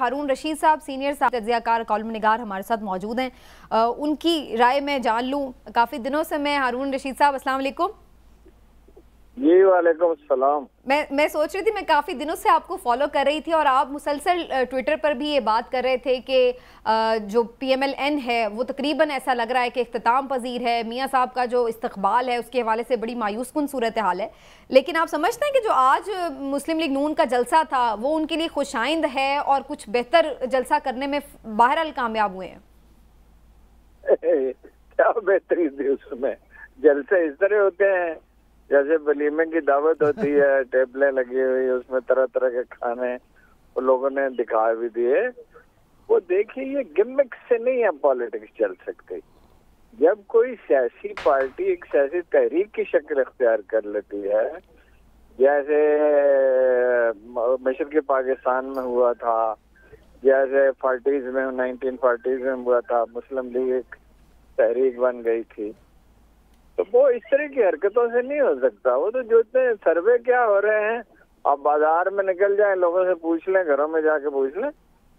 हारून रशीद साहब senior तज्ज़ियाकार column निगार हमारे साथ मौजूद हैं, उनकी राय मैं जान लूँ। काफ़ी दिनों से मैं हारून रशीद साहब, अस्सलाम वालेकुम। जी वालेकुम सलाम। मैं सोच रही थी, मैं काफ़ी दिनों से आपको फॉलो कर रही थी और आप मुसलसल ट्विटर पर भी ये बात कर रहे थे कि जो PMLN है वो तकरीबन ऐसा लग रहा है कि इख्तिताम पजीर है। मियाँ साहब का जो इस्तकबाल है उसके हवाले से बड़ी मायूस कुन सूरत हाल है, लेकिन आप समझते हैं कि जो आज मुस्लिम लीग नून का जलसा था वो उनके लिए खुशाइंद है और कुछ बेहतर जलसा करने में बहरहाल कामयाब हुए हैं? क्या बेहतरीन थी उसमें, जलसे इस तरह होते हैं जैसे वलीमे की दावत होती है, टेबलें लगी हुई, उसमें तरह तरह के खाने वो लोगों ने दिखा भी दिए। वो देखिए, ये गिमिक से नहीं है पॉलिटिक्स चल सकती। जब कोई सियासी पार्टी एक सियासी तहरीक की शक्ल इख्तियार कर लेती है, जैसे मशरक़ी पाकिस्तान में हुआ था, जैसे 40s में 1940s में हुआ था, मुस्लिम लीग एक तहरीक बन गई थी, तो वो इस तरह की हरकतों से नहीं हो सकता। वो तो जो इतने सर्वे क्या हो रहे हैं, आप बाजार में निकल जाएं, लोगों से पूछ लें, घरों में जाके पूछ लें,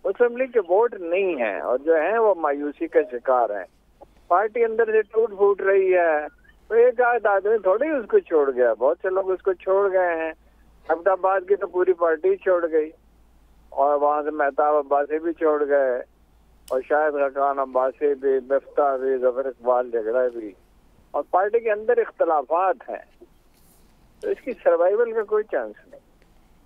मुस्लिम लीग के वोट नहीं है और जो है वो मायूसी का शिकार है। पार्टी अंदर से टूट फूट रही है, तो एक आध आदमी थोड़ी उसको छोड़ गया, बहुत से लोग उसको छोड़ गए हैं। अहमदाबाद की तो पूरी पार्टी छोड़ गई और वहां से मेहताब अब्बासी भी छोड़ गए और शायद खान अब्बासी भी, मिफ्ता भी, जफर इकबाल झगड़ा भी, और पार्टी के अंदर इख्तलाफात हैं, तो इसकी सर्वाइवल का कोई चांस नहीं।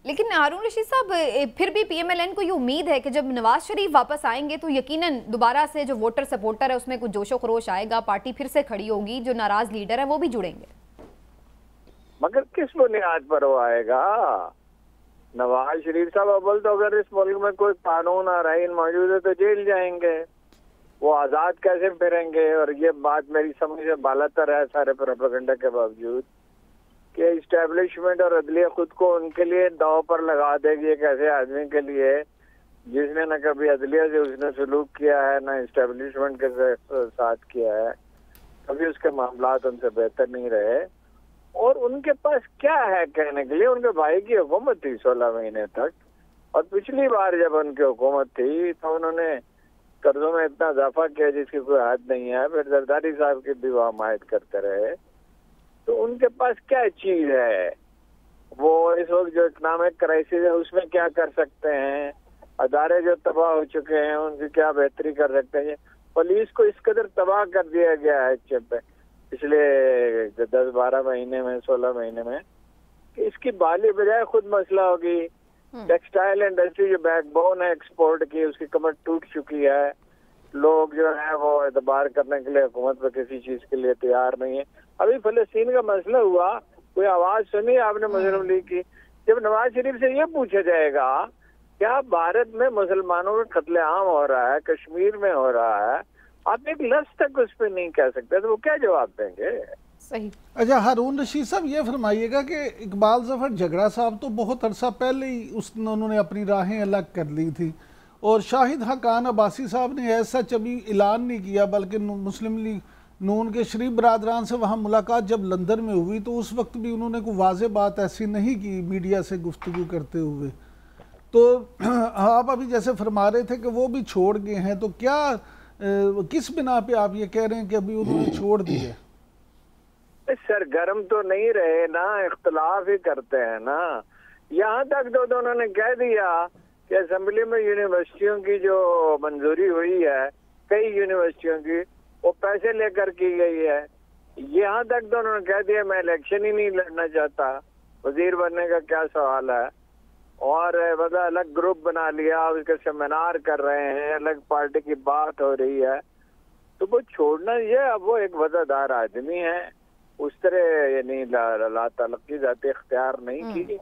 लेकिन हारून रशीद साहब, फिर भी PMLN को ये उम्मीद है कि जब नवाज शरीफ वापस आएंगे तो यकीनन दोबारा से जो वोटर सपोर्टर है उसमें कुछ जोशो खरोश आएगा, पार्टी फिर से खड़ी होगी, जो नाराज लीडर है वो भी जुड़ेंगे। मगर किस बुनियाद पर वो आएगा? नवाज शरीफ साहब अव्वल तो अगर इस मुल्क में कोई कानून और आईन मौजूद है तो जेल जाएंगे, वो आजाद कैसे फिरेंगे? और ये बात मेरी समझ से बालातर है सारे प्रोपेगेंडा के बावजूद कि इस्टेब्लिशमेंट और अदलिया खुद को उनके लिए दाव पर लगा देगी एक ऐसे आदमी के लिए जिसने न कभी अदलिया से उसने सलूक किया है, न इस्टेब्लिशमेंट के साथ किया है, कभी उसके मामलात उनसे बेहतर नहीं रहे। और उनके पास क्या है कहने के लिए? उनके भाई की हुकूमत थी 16 महीने तक, और पिछली बार जब उनकी हुकूमत थी तो उन्होंने कर्जों में इतना इजाफा किया जिसकी कोई हद नहीं है, फिर जरदारी साहब की भी वो हमायत करते रहे। तो उनके पास क्या चीज है? वो इस वक्त जो इकोनॉमिक क्राइसिस है उसमें क्या कर सकते हैं? अदारे जो तबाह हो चुके हैं उनकी क्या बेहतरी कर सकते हैं? पुलिस को इस कदर तबाह कर दिया गया है पिछले 10-12 महीने में, 16 महीने में, कि इसकी बाली बजाय खुद मसला होगी। टेक्सटाइल इंडस्ट्री जो बैकबोन है एक्सपोर्ट की, उसकी कमर टूट चुकी है। लोग जो है वो एतबार करने के लिए हुकूमत पर किसी चीज के लिए तैयार नहीं है। अभी फलस्तीन का मसला हुआ, कोई आवाज सुनी आपने मुस्लिम लीग की? जब नवाज शरीफ से ये पूछा जाएगा क्या भारत में मुसलमानों का कत्लेआम हो रहा है, कश्मीर में हो रहा है, आप एक लफ्ज तक उस पर नहीं कह सकते, तो वो क्या जवाब देंगे? सही। अच्छा हारून रशीद साहब, ये फरमाइएगा कि इकबाल जफर झगड़ा साहब तो बहुत अरसा पहले ही उन्होंने अपनी राहें अलग कर ली थी, और शाहिद खान अब्बासी साहब ने ऐसा कभी ऐलान नहीं किया, बल्कि मुस्लिम लीग नून के शरीफ बरादरान से वहाँ मुलाकात जब लंदन में हुई तो उस वक्त भी उन्होंने कोई वाज़ेह बात ऐसी नहीं की मीडिया से गुफ्तगू करते हुए। तो आप अभी जैसे फरमा रहे थे कि वो भी छोड़ गए हैं, तो क्या किस बिना पे आप ये कह रहे हैं कि अभी उन्होंने छोड़ दिया? सरगर्म तो नहीं रहे ना, इख्तलाफ ही करते हैं ना। यहाँ तक तो उन्होंने कह दिया कि असेंबली में यूनिवर्सिटियों की जो मंजूरी हुई है, कई यूनिवर्सिटियों की, वो पैसे लेकर की गई है। यहाँ तक तो उन्होंने कह दिया मैं इलेक्शन ही नहीं लड़ना चाहता, वजीर बनने का क्या सवाल है। और मतलब अलग ग्रुप बना लिया, उसके सेमिनार कर रहे हैं, अलग पार्टी की बात हो रही है, तो वो छोड़ना ये, अब वो एक वफादार आदमी है, उस तरह यानी ला तलक्की जाती इख्तियार नहीं की,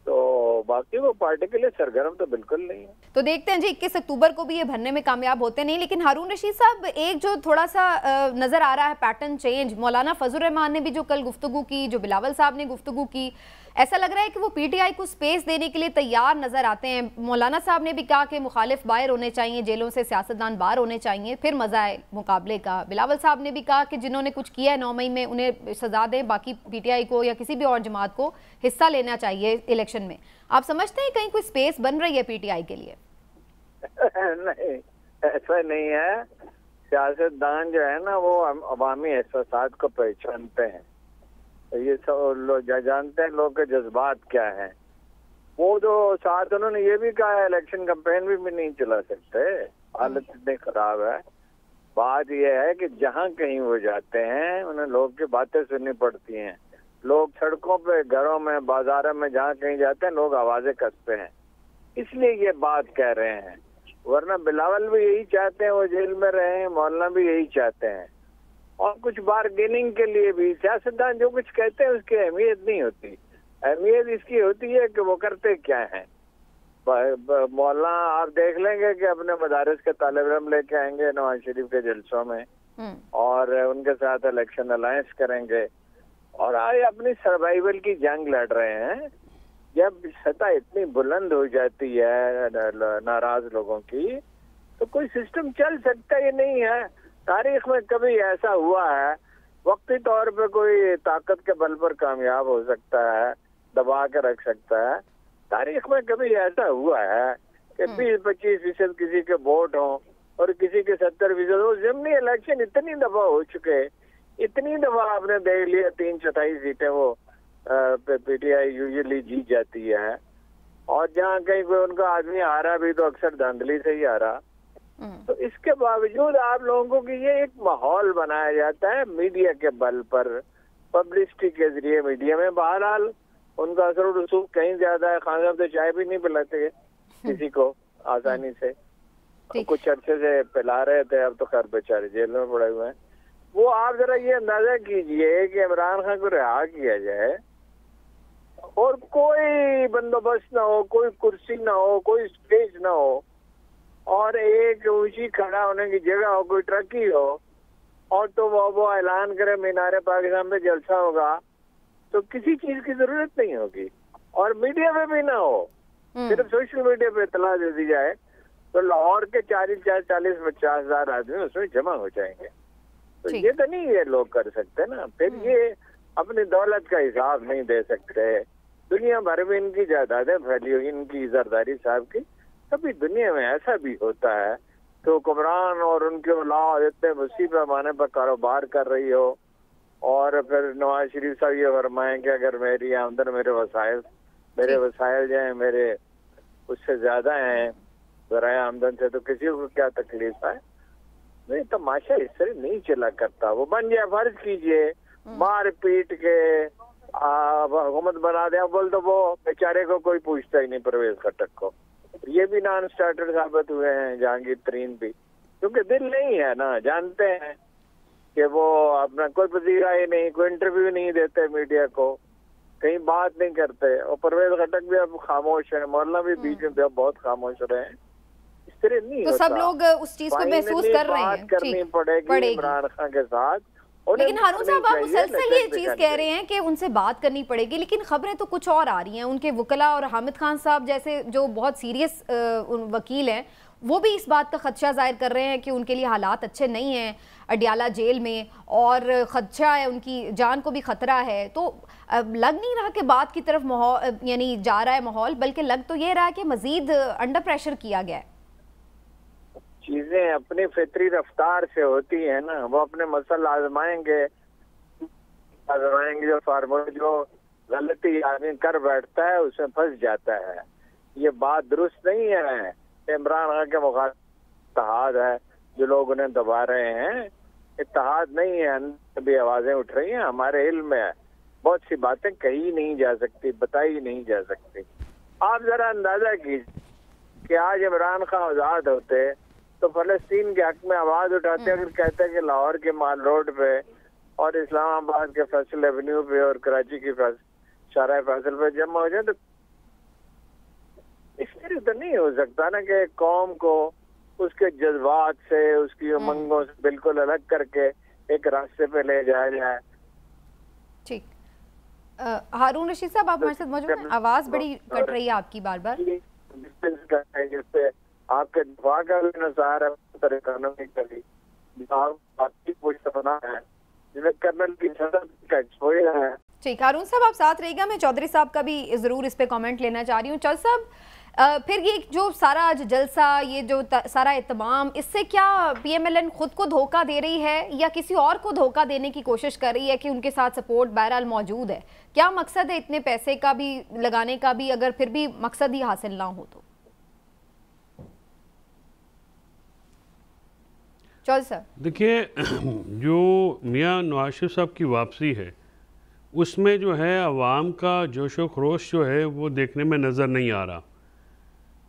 तो बाकी वो पार्टी के लिए सरगर्म तो बिल्कुल नहीं है। तो देखते हैं जी 21 अक्टूबर को भी ये भरने में कामयाब होते नहीं। लेकिन हारून रशीद साहब, एक जो थोड़ा सा नजर आ रहा है पैटर्न चेंज, मौलाना फजल रहमान ने भी जो कल गुफ्तगू की, जो बिलावल साहब ने गुफ्तगू की, ऐसा लग रहा है कि वो PTI को स्पेस देने के लिए तैयार नजर आते हैं। मौलाना साहब ने भी कहा कि मुखालिफ बाहर होने चाहिए, जेलों से सियासतदान बाहर होने चाहिए, फिर मजा है मुकाबले का। बिलावल साहब ने भी कहा कि जिन्होंने कुछ किया है 9 मई में उन्हें सजा दें, बाकी PTI को या किसी भी और जमात को हिस्सा लेना चाहिए इलेक्शन में। आप समझते हैं कहीं कोई स्पेस बन रही है PTI के लिए? नहीं, ऐसा नहीं है। सियासतदान जो है ना वो अवामी एहसासात को पहचानते हैं, ये सब लोग जानते हैं लोग के जज्बात क्या हैं। वो जो साथ उन्होंने ये भी कहा है इलेक्शन कैंपेन भी नहीं चला सकते, हालत इतनी खराब है। बात यह है कि जहाँ कहीं वो जाते हैं उन्हें लोग की बातें सुननी पड़ती हैं। लोग सड़कों पे, घरों में, बाजारों में जहाँ कहीं जाते हैं लोग आवाजें कसते हैं, इसलिए ये बात कह रहे हैं। वरना बिलावल भी यही चाहते हैं वो जेल में रहे, मौलाना भी यही चाहते हैं। और कुछ बार्गेनिंग के लिए भी सियासतदान जो कुछ कहते हैं उसकी अहमियत नहीं होती। अहमियत इसकी होती है कि वो करते क्या हैं। मौलाना आप देख लेंगे कि अपने मदारिस के तालिब इल्म लेके आएंगे नवाज शरीफ के जलसों में और उनके साथ इलेक्शन अलायंस करेंगे और आए अपनी सर्वाइवल की जंग लड़ रहे हैं। जब सतह इतनी बुलंद हो जाती है नाराज लोगों की तो कोई सिस्टम चल सकता ही नहीं है। तारीख में कभी ऐसा हुआ है, वक्ती तौर पे कोई ताकत के बल पर कामयाब हो सकता है, दबा के रख सकता है। तारीख में कभी ऐसा हुआ है कि 20-25% किसी के वोट हों और किसी के 70%। वो ज़िमनी इलेक्शन इतनी दफा हो चुके, इतनी दफा आपने देख लिया 3/4 सीटें वो पीटीआई यूजुअली जीत जाती है। और जहाँ कहीं कोई उनका आदमी आ रहा भी तो अक्सर धांधली से ही आ रहा। तो इसके बावजूद आप लोगों की ये एक माहौल बनाया जाता है मीडिया के बल पर, पब्लिसिटी के जरिए मीडिया में। बहरहाल उनका असर रसूख कहीं ज्यादा है। खान साहब तो चाय भी नहीं पिलाते किसी को आसानी से, कुछ अरसे से पिला रहे थे, अब तो खैर बेचारे जेल में पड़े हुए हैं। वो आप जरा ये अंदाजा कीजिए कि इमरान खान को रिहा किया जाए और कोई बंदोबस्त ना हो, कोई कुर्सी ना हो, कोई स्टेज ना हो और एक ऊंची खड़ा होने की जगह हो, कोई ट्रक ही हो और तो वो ऐलान करे मीनारे पाकिस्तान पे जलसा होगा, तो किसी चीज की जरूरत नहीं होगी। और मीडिया में भी ना हो, सिर्फ सोशल मीडिया पे इतला दे दी जाए तो लाहौर के 40-50 हजार आदमी उसमें जमा हो जाएंगे। तो ये तो नहीं ये लोग कर सकते ना। फिर ये अपनी दौलत का हिसाब नहीं दे सकते। दुनिया भर में इनकी जायदादें फैली हुई, इनकी जरदारी साहब की। कभी दुनिया में ऐसा भी होता है तो हुक्मरान और उनके औलाद इतने वसी पैमाने पर कारोबार कर रही हो और फिर नवाज शरीफ साहब ये फरमाएं कि अगर मेरी आमदन मेरे वसाइल जो है मेरे उससे ज्यादा हैं ज़राए आमदन से तो किसी को क्या तकलीफ है। नहीं, तमाशा इस तरह नहीं चला करता। वो बन गया, फर्ज कीजिए मार पीट के हुकूमत बना दे, बोल तो वो बेचारे को कोई पूछता ही नहीं, परवेज खट्टक को। ये भी नॉन स्टार्टर साबित हुए हैं, जहांगीर तरीन भी, क्योंकि दिल नहीं है ना। जानते हैं कि वो अपना कोई पजीरा ही नहीं, कोई इंटरव्यू नहीं देते मीडिया को, कहीं बात नहीं करते। और परवेज खट्टक भी अब खामोश है, मौलाना भी बीच में बहुत खामोश रहे हैं। इस तरह नहीं तो होता। सब लोग उस चीज को महसूस कर रहे हैं। करनी पड़ेगी इमरान खान के साथ। लेकिन हारून साहब आप मुसलसल ये चीज कह रहे हैं कि उनसे बात करनी पड़ेगी, लेकिन खबरें तो कुछ और आ रही हैं। उनके वकला और हामिद खान साहब जैसे जो बहुत सीरियस वकील हैं वो भी इस बात का खदशा जाहिर कर रहे हैं कि उनके लिए हालात अच्छे नहीं हैं अडियाला जेल में, और खदशा है, उनकी जान को भी खतरा है। तो लग नहीं रहा कि बात की तरफ माहौल यानी जा रहा है माहौल, बल्कि लग तो ये रहा है कि मजीद अंडर प्रेशर किया गया है। चीजें अपनी फितरी रफ्तार से होती है ना, वो अपने मसल आजमाएंगे जो फार्मूला जो गलती आदमी कर बैठता है उसमें फंस जाता है। ये बात दुरुस्त नहीं है। इमरान खान के मुखालिफ इत्तेहाद है जो लोग उन्हें दबा रहे हैं, इत्तेहाद नहीं है। अंदर भी आवाजें उठ रही हैं, हमारे इल्म में है। बहुत सी बातें कही नहीं जा सकती, बताई नहीं जा सकती। आप जरा अंदाजा कीजिए कि आज इमरान खान आजाद होते तो फलस्तीन के हक में आवाज उठाते, अगर कहते कि लाहौर के माल रोड पे और इस्लामाबाद के फैसल एवेन्यू पे और कराची की शाहराह फैसल पे जमा हो जाए, तो इस तरह तो नहीं हो सकता ना कि कौम को उसके जज्बात से, उसकी उमंगों से बिल्कुल अलग करके एक रास्ते पे ले जाया जाए। ठीक, हारून रशीद साहब आप हमारे साथ मौजूद हैं? आवाज बड़ी कट रही है आपकी बार बार। जिससे आपके दफा का नजार है इकोनॉमिकली, आपकी पोस्ट बना है जिसमें कर्नल की सदर का एक्सपोजर है। ٹھیک، ہارون صاحب آپ ساتھ رہے گا، میں چودھری صاحب کا بھی ضرور اس پہ کامنٹ لینا چاہ رہی ہوں. چودھری صاحب پھر یہ جو سارا آج جلسہ، یہ جو سارا اہتمام، اس سے کیا پی ایم ایل این خود کو دھوکہ دے رہی ہے یا کسی اور کو دھوکہ دینے کی کوشش کر رہی ہے کہ ان کے ساتھ سپورٹ بہرحال موجود ہے؟ کیا مقصد ہے اتنے پیسے کا بھی لگانے کا بھی، اگر پھر بھی مقصد ہی حاصل نہ ہو تو؟ چودھری صاحب دیکھیے، جو میاں نواز شریف صاحب کی واپسی ہے اس میں جو ہے عوام کا جوش و خروش جو ہے وہ دیکھنے میں نظر نہیں آ رہا.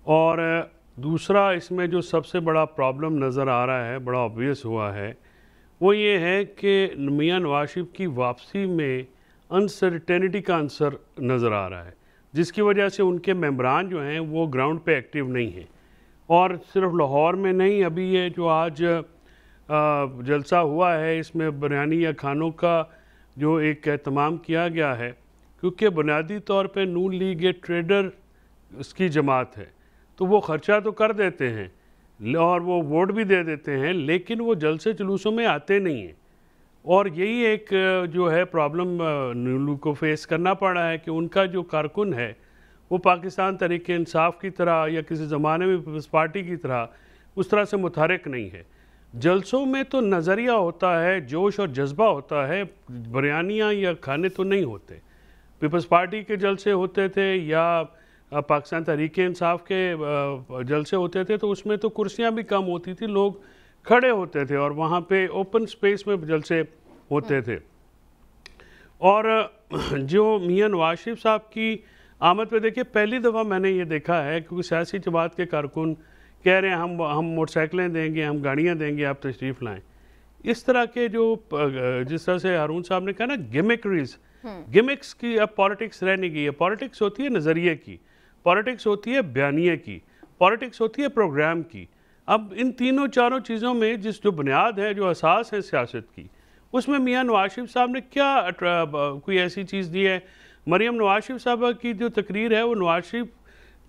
اور دوسرا اس میں جو سب سے بڑا پرابلم نظر آ رہا ہے، بڑا obvious ہوا ہے، وہ یہ ہے کہ میاں نواز شریف کی واپسی میں انسرٹینٹی کا عنصر نظر آ رہا ہے، جس کی وجہ سے ان کے ممبران جو ہیں وہ گراؤنڈ پہ ایکٹیو نہیں ہیں. اور صرف لاہور میں نہیں، ابھی یہ جو آج جلسہ ہوا ہے اس میں بریانی یا کھانوں کا جو ایک اہتمام کیا گیا ہے، کیونکہ بنیادی طور پہ نون لیگ ایک ٹریڈر اس کی جماعت ہے، تو وہ خرچہ تو کر دیتے ہیں اور وہ ووٹ بھی دے دیتے ہیں، لیکن وہ جلسے جلوسوں میں آتے نہیں ہیں. اور یہی ایک جو ہے پرابلم نون لیگ کو فیس کرنا پڑ رہا ہے کہ ان کا جو کارکن ہے وہ پاکستان تحریک انصاف کی طرح یا کسی زمانے میں پیپلز پارٹی کی طرح اس طرح سے متحرک نہیں ہے. جلسوں میں تو نظریہ ہوتا ہے، جوش اور جذبہ ہوتا ہے، بریانیاں یا کھانے تو نہیں ہوتے. پیپلز پارٹی کے جلسے ہوتے تھے یا پاکستان تحریک انصاف کے جلسے ہوتے تھے تو اس میں تو کرسیاں بھی کم ہوتی تھی، لوگ کھڑے ہوتے تھے اور وہاں پہ اوپن سپیس میں جلسے ہوتے تھے. اور جو میاں نواز شریف صاحب کی آمد پہ دیکھیے، پہلی دفعہ میں نے یہ دیکھا ہے کیونکہ سیاسی جماعت کے کارکن کہہ رہے ہیں ہم موٹر سائیکلیں دیں گے، ہم گاڑیاں دیں گے، آپ تشریف لائیں. اس طرح کے جو جس طرح سے ہارون صاحب نے کہا نا گیمکس کی اب پالیٹکس رہ نہیں گئی ہے. پالیٹکس ہوتی ہے نظریے کی، پالیٹکس ہوتی ہے بیانیے کی، پالیٹکس ہوتی ہے پروگرام کی. اب ان تینوں چاروں چیزوں میں جو بنیاد ہے، جو اساس ہے سیاست کی، اس میں میاں نواز شریف صاحب نے کیا کوئی ایسی چیز دی ہے؟ مریم نواز شریف صاحبہ کی جو تقریر ہے وہ نواز شریف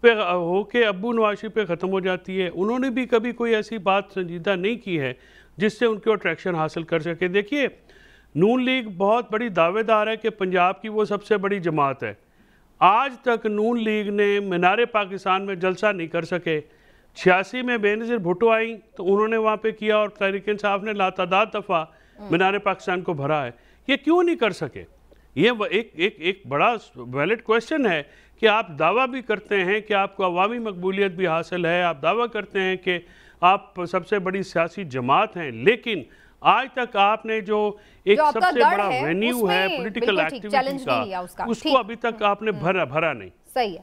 پہ ہو کے ابو نواز شریف پہ ختم ہو جاتی ہے. انہوں نے بھی کبھی کوئی ایسی بات سنجیدہ نہیں کی ہے جس سے ان کو اٹریکشن حاصل کر سکے. دیکھیے، نون لیگ بہت بڑی دعوے دار ہے کہ پنجاب کی وہ سب سے بڑی جماعت ہے. آج تک نون لیگ نے مینار پاکستان میں جلسہ نہیں کر سکے. 86 میں بے نظیر بھٹو آئیں تو انہوں نے وہاں پہ کیا اور تحریک انصاف نے لاتعداد دفعہ مینار پاکستان کو بھرا ہے. یہ کیوں نہیں کر سکے؟ یہ ایک بڑا ویلڈ کویسچن ہے کہ آپ دعویٰ بھی کرتے ہیں کہ آپ کو عوامی مقبولیت بھی حاصل ہے، آپ دعویٰ کرتے ہیں کہ آپ سب سے بڑی سیاسی جماعت ہیں، لیکن آج تک آپ نے جو ایک سب سے بڑا وینیو ہے پولیٹیکل ایکٹیویٹی کا، اس کو ابھی تک آپ نے بھرا نہیں. صحیح ہے.